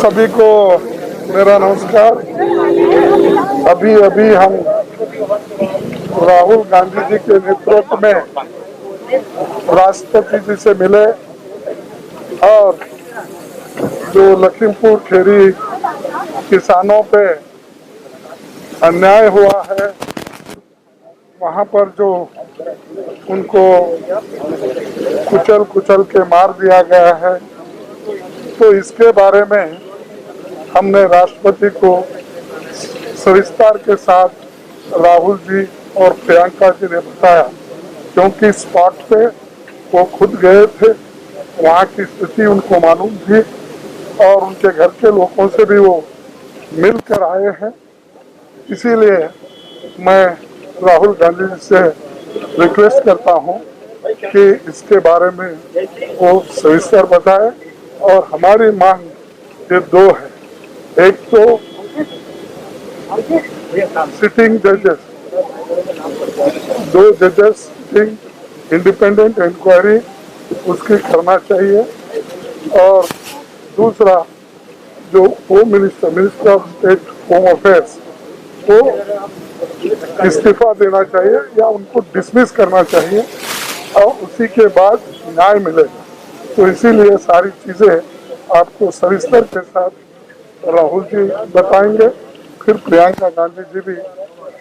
सभी को मेरा नमस्कार। अभी अभी हम राहुल गांधी जी के नेतृत्व में राष्ट्रपति जी से मिले और जो लखीमपुर खीरी किसानों पे अन्याय हुआ है, वहाँ पर जो उनको कुचल के मार दिया गया है, तो इसके बारे में हमने राष्ट्रपति को सविस्तार के साथ राहुल जी और प्रियंका जी ने बताया, क्योंकि स्पॉट पे वो खुद गए थे, वहाँ की स्थिति उनको मालूम थी और उनके घर के लोगों से भी वो मिल कर आए हैं। इसीलिए मैं राहुल गांधी जी से रिक्वेस्ट करता हूँ कि इसके बारे में वो सविस्तर बताए। और हमारी मांग ये दो है, एक तो सिटिंग जजेस, दो जजेस सिटिंग इंडिपेंडेंट इंक्वायरी उसकी करना चाहिए, और दूसरा जो home minister of state home affairs को इस्तीफा देना चाहिए या उनको डिसमिस करना चाहिए और उसी के बाद न्याय मिलेगा। तो इसीलिए सारी चीज़ें आपको सविस्तर के साथ राहुल जी बताएंगे, फिर प्रियंका गांधी जी भी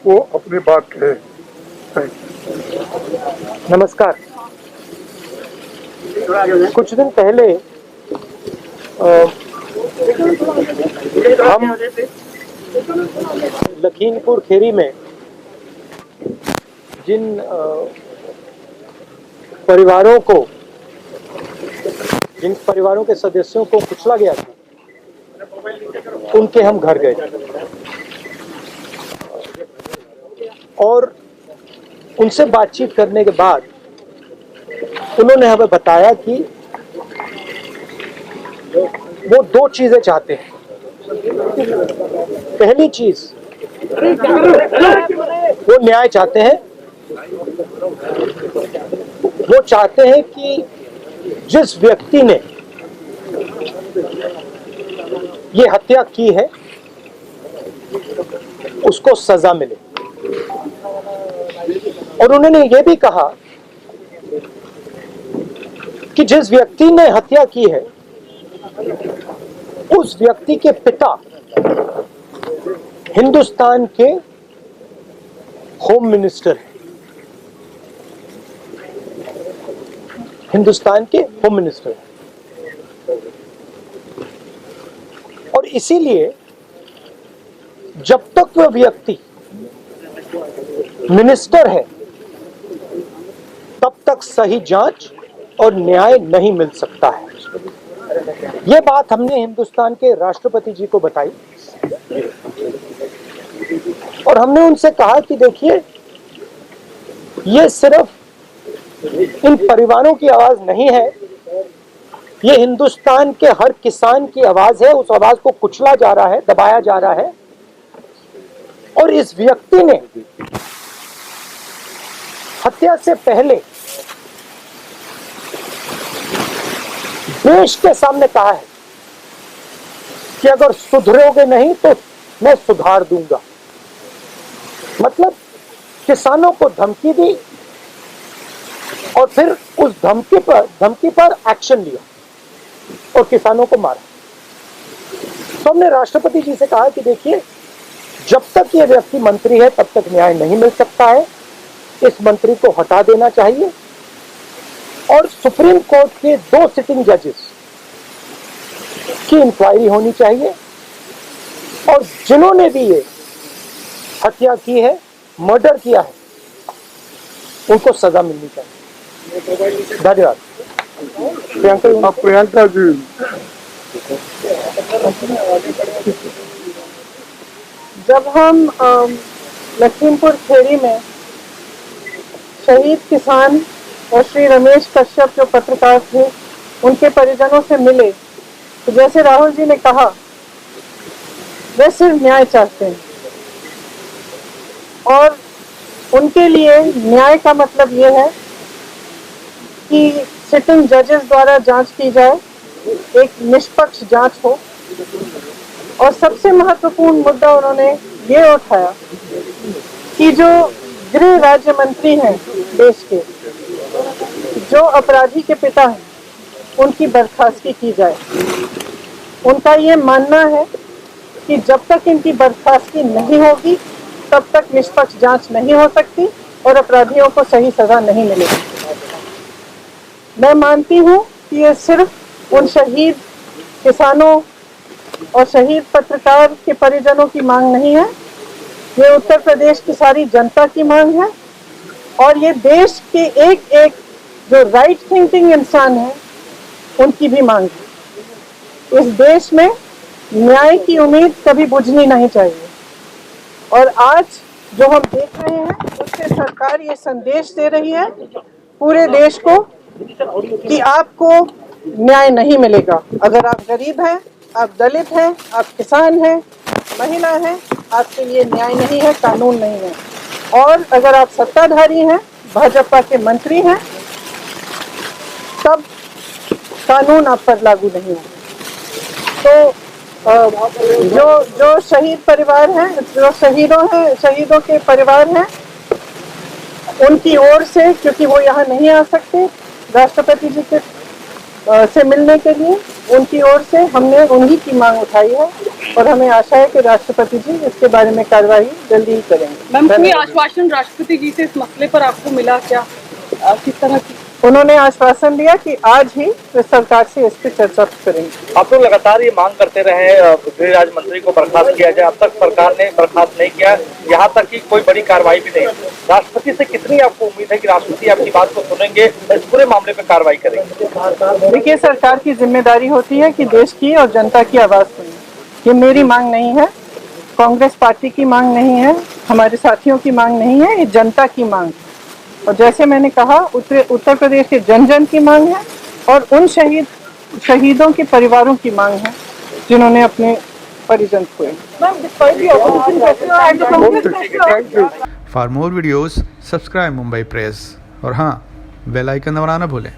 वो अपनी बात कहे। Thank you. नमस्कार। कुछ दिन पहले हम लखीमपुर खीरी में जिन परिवारों के सदस्यों को कुचला गया था, उनके हम घर गए और उनसे बातचीत करने के बाद उन्होंने हमें बताया कि वो दो चीजें चाहते हैं। पहली चीज, वो न्याय चाहते हैं। वो चाहते हैं कि जिस व्यक्ति ने ये हत्या की है उसको सजा मिले। और उन्होंने ये भी कहा कि जिस व्यक्ति ने हत्या की है उस व्यक्ति के पिता हिंदुस्तान के होम मिनिस्टर हैं। हिंदुस्तान के होम मिनिस्टर हैं। और इसीलिए जब तक वह व्यक्ति मिनिस्टर है तब तक सही जांच और न्याय नहीं मिल सकता है। यह बात हमने हिंदुस्तान के राष्ट्रपति जी को बताई और हमने उनसे कहा कि देखिए, ये सिर्फ इन परिवारों की आवाज नहीं है, ये हिंदुस्तान के हर किसान की आवाज है। उस आवाज को कुचला जा रहा है, दबाया जा रहा है। और इस व्यक्ति ने हत्या से पहले देश के सामने कहा है कि अगर सुधरोगे नहीं तो मैं सुधार दूंगा। मतलब किसानों को धमकी दी और फिर उस धमकी पर एक्शन लिया और किसानों को मारा। तो हमने राष्ट्रपति जी से कहा कि देखिए, जब तक ये व्यक्ति मंत्री है तब तक न्याय नहीं मिल सकता है। इस मंत्री को हटा देना चाहिए और सुप्रीम कोर्ट के 2 सिटिंग जजेस की इंक्वायरी होनी चाहिए और जिन्होंने भी ये हत्या की है, मर्डर किया है, उनको सजा मिलनी चाहिए। धन्यवाद। प्रियंका जी, जब हम लखीमपुर खीरी में शहीद किसान और श्री रमेश कश्यप जो पत्रकार थे उनके परिजनों से मिले, तो जैसे राहुल जी ने कहा, वे सिर्फ न्याय चाहते हैं और उनके लिए न्याय का मतलब ये है कि सिटिंग जजेस द्वारा जांच की जाए, एक निष्पक्ष जांच हो और सबसे महत्वपूर्ण मुद्दा उन्होंने ये उठाया कि जो गृह राज्य मंत्री हैं देश के, जो अपराधी के पिता हैं, उनकी बर्खास्तगी की जाए। उनका ये मानना है कि जब तक इनकी बर्खास्तगी नहीं होगी तब तक निष्पक्ष जांच नहीं हो सकती और अपराधियों को सही सजा नहीं मिलेगी। मैं मानती हूँ कि ये सिर्फ उन शहीद किसानों और शहीद पत्रकार के परिजनों की मांग नहीं है, ये उत्तर प्रदेश की सारी जनता की मांग है और ये देश के एक एक जो राइट थिंकिंग इंसान है उनकी भी मांग है। इस देश में न्याय की उम्मीद कभी बुझनी नहीं चाहिए और आज जो हम देख रहे हैं उससे सरकार ये संदेश दे रही है पूरे देश को कि आपको न्याय नहीं मिलेगा। अगर आप गरीब हैं, आप दलित हैं, आप किसान हैं, महिला हैं, आपके लिए न्याय नहीं है, कानून नहीं है। और अगर आप सत्ताधारी हैं, भाजपा के मंत्री हैं, तब कानून आप पर लागू नहीं है। तो जो शहीद परिवार हैं, जो शहीदों के परिवार हैं, उनकी ओर से, क्योंकि वो यहाँ नहीं आ सकते राष्ट्रपति जी के से मिलने के लिए, उनकी ओर से हमने उन्हीं की मांग उठाई है और हमें आशा है कि राष्ट्रपति जी इसके बारे में कार्रवाई जल्दी ही करेंगे। मैम, कोई आश्वासन राष्ट्रपति जी से इस मसले पर आपको मिला क्या? किस तरह की? उन्होंने आश्वासन दिया कि आज ही वे सरकार से इस पर चर्चा करेंगे। आप लोग लगातार ये मांग करते रहे गृह राज्य मंत्री को बर्खास्त किया जाए, अब तक सरकार ने बर्खास्त नहीं किया, यहाँ तक कि कोई बड़ी कार्रवाई भी नहीं। राष्ट्रपति से कितनी आपको उम्मीद है कि राष्ट्रपति आपकी बात को सुनेंगे, इस पूरे मामले पे कार्रवाई करेंगे? देखिए, सरकार की जिम्मेदारी होती है कि देश की और जनता की आवाज सुने। ये मेरी मांग नहीं है, कांग्रेस पार्टी की मांग नहीं है, हमारे साथियों की मांग नहीं है, ये जनता की मांग है। और जैसे मैंने कहा, उत्तर प्रदेश के जन जन की मांग है और उन शहीदों के परिवारों की मांग है जिन्होंने अपने परिजन खोए। For more videos subscribe Mumbai press और हाँ, बेल आइकन दबाना ना भूलें।